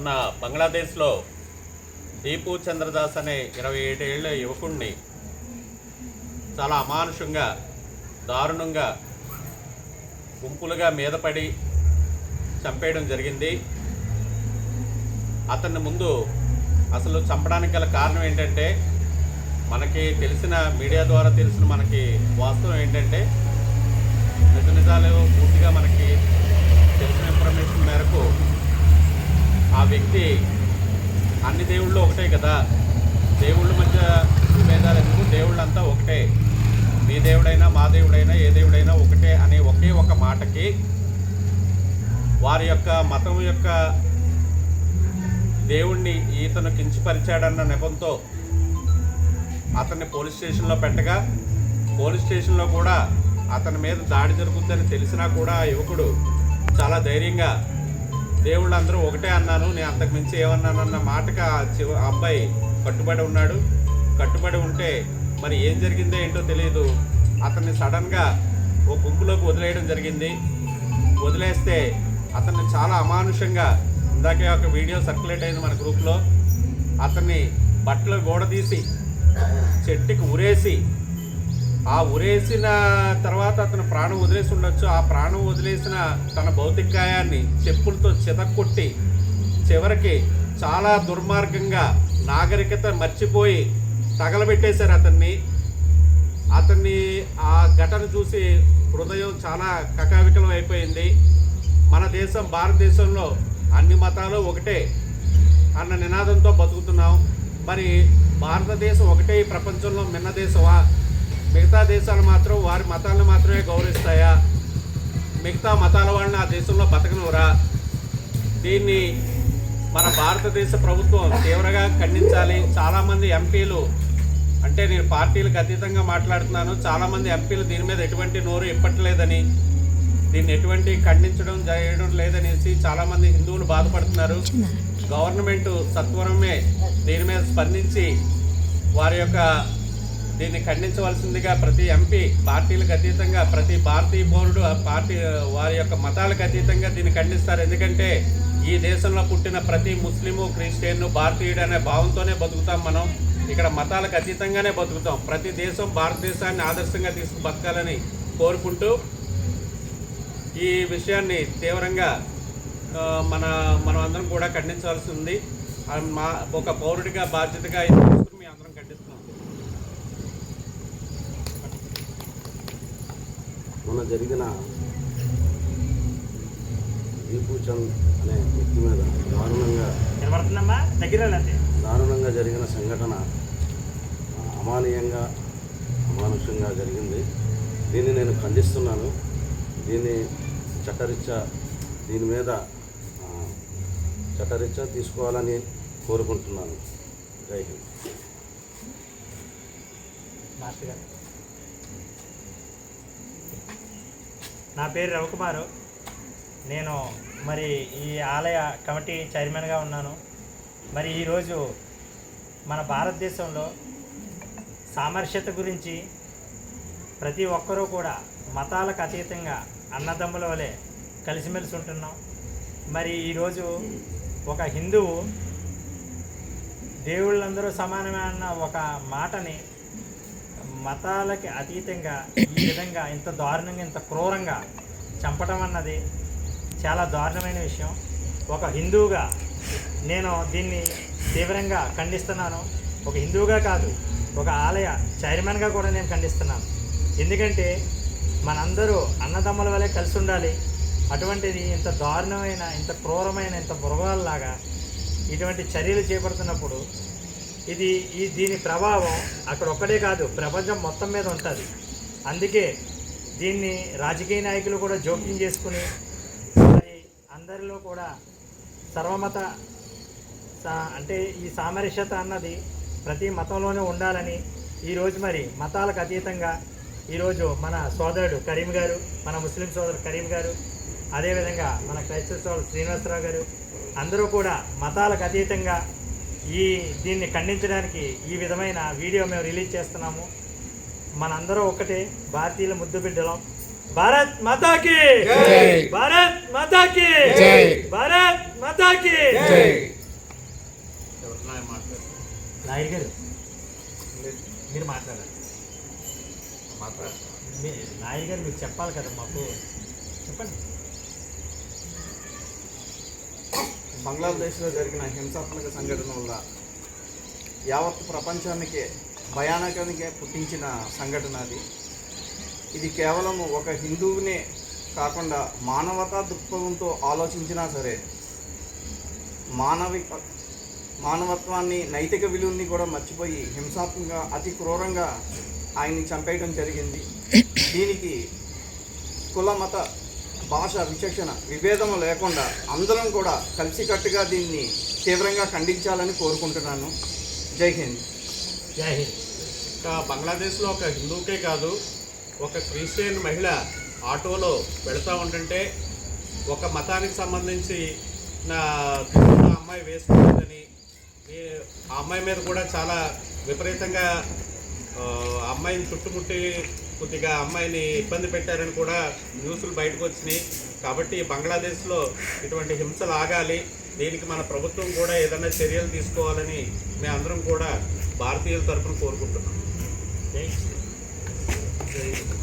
మొన్న బంగ్లాదేశ్లో దీపు చంద్రదాస్ అనే 27 ఏళ్ల యువకుడిని చాలా అమానుషంగా దారుణంగా గుంపులుగా మీద పడి చంపేయడం జరిగింది. అతన్ని ముందు అసలు చంపడానికి గల కారణం ఏంటంటే, మనకి తెలిసిన మీడియా ద్వారా తెలిసిన మనకి వాస్తవం ఏంటంటే, నిజాలు పూర్తిగా మనకి తెలిసిన ఇన్ఫర్మేషన్ మేరకు ఆ వ్యక్తి అన్ని దేవుళ్ళు ఒకటే కదా, దేవుళ్ళ మధ్య విభేదాలు ఎందుకు, దేవుళ్ళంతా ఒకటే, మీ దేవుడైనా మా దేవుడైనా ఏ దేవుడైనా ఒకటే అనే ఒకే ఒక మాటకి వారి యొక్క మతం యొక్క దేవుణ్ణి ఈతను కించపరిచాడన్న నెపంతో అతన్ని పోలీస్ స్టేషన్లో పెట్టగా, పోలీస్ స్టేషన్లో కూడా అతని మీద దాడి జరుగుతుందని తెలిసినా కూడా ఆ యువకుడు చాలా ధైర్యంగా దేవుళ్ళందరూ ఒకటే అన్నాను, నేను అంతకు మించి ఏమన్నానన్న మాటగా ఆ అబ్బాయి కట్టుబడి ఉన్నాడు. కట్టుబడి ఉంటే మరి ఏం జరిగిందో ఏంటో తెలియదు, అతన్ని సడన్గా ఓ గుంపులోకి వదిలేయడం జరిగింది. వదిలేస్తే అతన్ని చాలా అమానుషంగా, ఇందాకే ఒక వీడియో సర్క్యులేట్ అయింది మన గ్రూప్లో, అతన్ని బట్టలు గోడదీసి చెట్టుకి ఉరేసి, ఆ ఉరేసిన తర్వాత అతను ప్రాణం వదిలేసి ఉండొచ్చు, ఆ ప్రాణం వదిలేసిన తన భౌతికాయాన్ని చెప్పులతో చితక్కొట్టి చివరికి చాలా దుర్మార్గంగా నాగరికత మర్చిపోయి తగలబెట్టేశారు అతన్ని. ఆ ఘటన చూసి హృదయం చాలా కకావికలం అయిపోయింది. మన దేశం భారతదేశంలో అన్ని మతాలు ఒకటే అన్న నినాదంతో బతుకుతున్నాం. మరి భారతదేశం ఒకటే ఈ ప్రపంచంలో మిన్న దేశమా? మిగతా దేశాలు మాత్రం వారి మతాలను మాత్రమే గౌరవిస్తాయా? మిగతా మతాల వాళ్ళని ఆ దేశంలో బతకనివరా? దీన్ని మన భారతదేశ ప్రభుత్వం తీవ్రంగా ఖండించాలి. చాలామంది ఎంపీలు, అంటే నేను పార్టీలకు అతీతంగా మాట్లాడుతున్నాను, చాలామంది ఎంపీలు దీని మీద ఎటువంటి నోరు ఇప్పట్లేదని, దీన్ని ఎటువంటి ఖండించడం చేయడం లేదనేసి చాలామంది హిందువులు బాధపడుతున్నారు. గవర్నమెంట్ సత్వరమే దీని మీద స్పందించి వారి యొక్క దీన్ని ఖండించవలసిందిగా ప్రతి ఎంపీ పార్టీలకు అతీతంగా, ప్రతి భారతీయ పౌరుడు పార్టీ వారి యొక్క మతాలకు అతీతంగా దీన్ని ఖండిస్తారు. ఎందుకంటే ఈ దేశంలో పుట్టిన ప్రతి ముస్లిము, క్రిస్టియన్, భారతీయుడు అనే భావంతోనే బతుకుతాం. మనం ఇక్కడ మతాలకు అతీతంగానే బతుకుతాం. ప్రతి దేశం భారతదేశాన్ని ఆదర్శంగా తీసుకు బతకాలని కోరుకుంటూ ఈ విషయాన్ని తీవ్రంగా మనం అందరం కూడా ఖండించాల్సి ఉంది. మా ఒక పౌరుడిగా బాధ్యతగా మీ అందరం ఖండిస్తున్నాం. మొన్న జరిగిన దీపు చంద్ అనే వ్యక్తి మీద దారుణంగా జరిగిన సంఘటన అమానుషంగా జరిగింది. దీన్ని నేను ఖండిస్తున్నాను. దీన్ని దీని మీద చట్టరీత్యా తీసుకోవాలని కోరుకుంటున్నాను. జై హింద్. నా పేరు రవికుమారు. నేను మరి ఈ ఆలయ కమిటీ చైర్మన్గా ఉన్నాను. మరి ఈరోజు మన భారతదేశంలో సామరస్యత గురించి ప్రతి ఒక్కరూ కూడా మతాలకు అతీతంగా అన్నదమ్ముల వలె కలిసిమెలిసి ఉంటున్నాం. మరి ఈరోజు ఒక హిందువు దేవుళ్ళందరూ సమానమే అన్న ఒక మాటని మతాలకి అతీతంగా ఈ విధంగా ఇంత దారుణంగా, ఇంత క్రూరంగా చంపడం అన్నది చాలా దారుణమైన విషయం. ఒక హిందువుగా నేను దీన్ని తీవ్రంగా ఖండిస్తున్నాను. ఒక హిందువుగా కాదు, ఒక ఆలయ చైర్మన్గా కూడా నేను ఖండిస్తున్నాను. ఎందుకంటే మనందరూ అన్నదమ్ముల వలె కలిసి ఉండాలి. అటువంటిది ఇంత దారుణమైన, ఇంత క్రూరమైన, ఇంత మృగాల్లాగా ఇటువంటి చర్యలు చేపడుతున్నప్పుడు దీని ప్రభావం అక్కడ ఒక్కడే కాదు, ప్రపంచం మొత్తం మీద ఉంటుంది. అందుకే దీన్ని రాజకీయ నాయకులు కూడా జోక్యం చేసుకుని మరి అందరిలో కూడా సర్వమత అంటే ఈ సామరస్యత అన్నది ప్రతి మతంలోనే ఉండాలని ఈరోజు మరి మతాలకు అతీతంగా ఈరోజు మన సోదరుడు కరీం గారు, మన ముస్లిం సోదరుడు కరీం గారు, అదేవిధంగా మన క్రైస్తవ సోదరుడు శ్రీనివాసరావు గారు అందరూ కూడా మతాలకు అతీతంగా దీన్ని ఖండించడానికి ఈ విధమైన వీడియో మేము రిలీజ్ చేస్తున్నాము. మనందరూ ఒకటే, భారతీయుల ముద్దు బిడ్డలం. భారత్ మాతాకి, భారత్ మాతాకి, భారత్ మాతాకి. నాయుడు గారు మీరు మాట్లాడాలి. నాయుడు గారు మీరు చెప్పాలి కదా మాకు, చెప్పండి. బంగ్లాదేశ్లో జరిగిన హింసాత్మక సంఘటన వల్ల యావత్ ప్రపంచానికి భయానకానికి పుట్టించిన సంఘటన అది. ఇది కేవలం ఒక హిందువునే కాకుండా మానవతా దృక్పథంతో ఆలోచించినా సరే మానవత్వాన్ని, నైతిక విలువల్ని కూడా మర్చిపోయి హింసాత్మకంగా అతి క్రూరంగా ఆయన్ని చంపేయడం జరిగింది. దీనికి కుల, మత, భాష విచక్షణ విభేదం లేకుండా అందరం కూడా కలిసికట్టుగా దీన్ని తీవ్రంగా ఖండించాలని కోరుకుంటున్నాను. జై హింద్. జై హింద్. ఇంకా బంగ్లాదేశ్లో ఒక హిందూకే కాదు, ఒక క్రిస్టియన్ మహిళ ఆటోలో వెళుతూ ఉంటుంటే ఒక మతానికి సంబంధించి నా దుస్తులు ఆ అమ్మాయి వేసుకుంటుందని, ఆ అమ్మాయి మీద కూడా చాలా విపరీతంగా అమ్మాయిని చుట్టుముట్టి కొద్దిగా అమ్మాయిని ఇబ్బంది పెట్టారని కూడా న్యూస్లు బయటకు వచ్చినాయి. కాబట్టి బంగ్లాదేశ్లో ఇటువంటి హింసలు ఆగాలి, దీనికి మన ప్రభుత్వం కూడా ఏదైనా చర్యలు తీసుకోవాలని మేమందరం కూడా భారతీయుల తరఫున కోరుకుంటున్నాం. జై హింద్.